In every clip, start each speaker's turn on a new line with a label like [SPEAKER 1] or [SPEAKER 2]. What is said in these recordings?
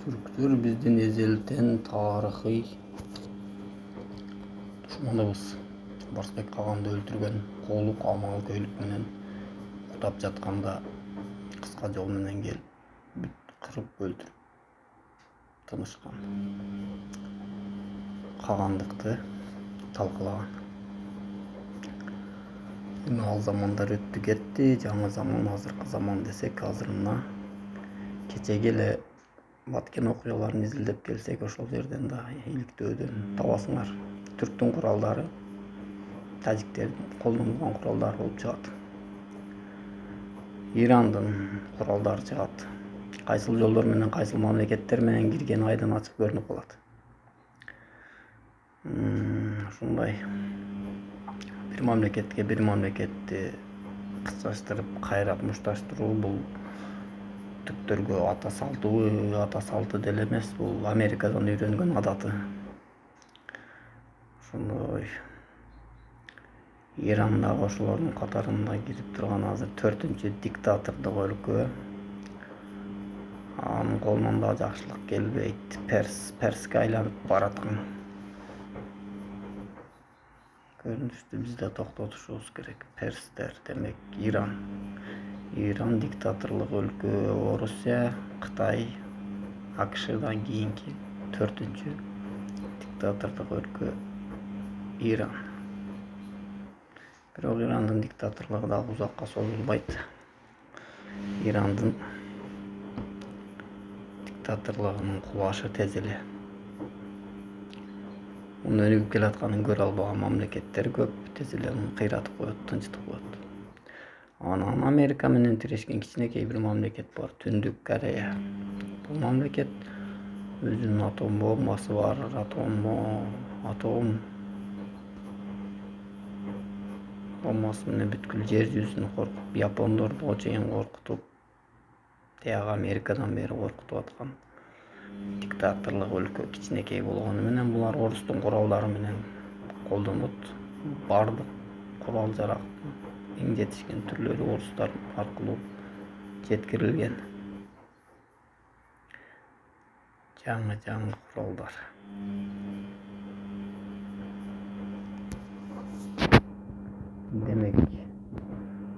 [SPEAKER 1] Türktөр биздин эзелтен тарыхый душманыбыз. Барсбек Каганды өлтүргөн колук амал-көйлүк менен уктап жатканда кыска жол менен келип бүт кырып өлтүрүп тынышкан. Кагандыкты талкалаган. Ал замандар өттү кетти, жаңы заман, азыркы заман десек, азыр мына кечеги эле баткен окуяларын изилдеп келсек, ошол жерден да иликтөөдөн табасыңар. Түрктүн куралдары тажиктердин колдонгон куралдары болуп чыгат. Ирандын куралдары чыгат. Кайсыл жолдор менен, кайсыл мамлекеттер менен кирген айдан ачык көрүнүп калат. Ушундай бир мамлекетти кыскаштырып, кайрап мушташтыруу бул түрктөргө ата салты деле эмес, бул Америкадан үйрөнгөн адаты. Ошондой Иран дагы ошолордун катарына кирип турган азыр 4-чү диктатордук өлкө. Анын колунан да жакшылык келбейт. Перске айланып бараткан. Көрүнүштү бизде токтотушубуз керек. Перстер демек Иран диктаторлук өлкө. Орусия, Кытай, АКШдан кийинки 4-чү диктаторлук өлкө Иран. Бирок Ирандын диктаторлугу да узакка созулбайт. Ирандын диктаторлугунун кубашы тез эле. Муну өнүгүп келатканын көрө албаган мамлекеттер көп, тез эле муну кыйратып коет, тынчтык коет. Анан Америка менен тирешкен кичинекей бир мамлекет бар, Түндүк Корея. Бул мамлекет өзүнүн атом бомбасы бар, атом бомбасы менен бүткүл жер жүзүн коркутуп, япондорду чейин коркутуп, тияк Америкадан бери коркутуп аткан диктаторлук өлкө кичинекей болгону менен булар орустун куралдары менен колдонот. Бардык курал жарактын эң жетишкен түрлөрү орустар аркылуу жеткирилген. Жаңы куралдар. Демек,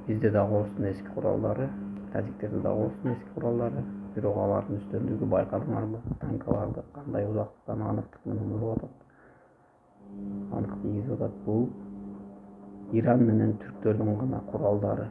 [SPEAKER 1] бизде дагы орустун эски куралдары, тажиктерде дагы орустун эски куралдары, бирок алардын үстөмдүгү байкадыңарбы? Танкаларды кандай узактыктан аныктык менен уруп атат, анык тийгизип атат. Бул Иран менен түрктөрдүн гана куралдары.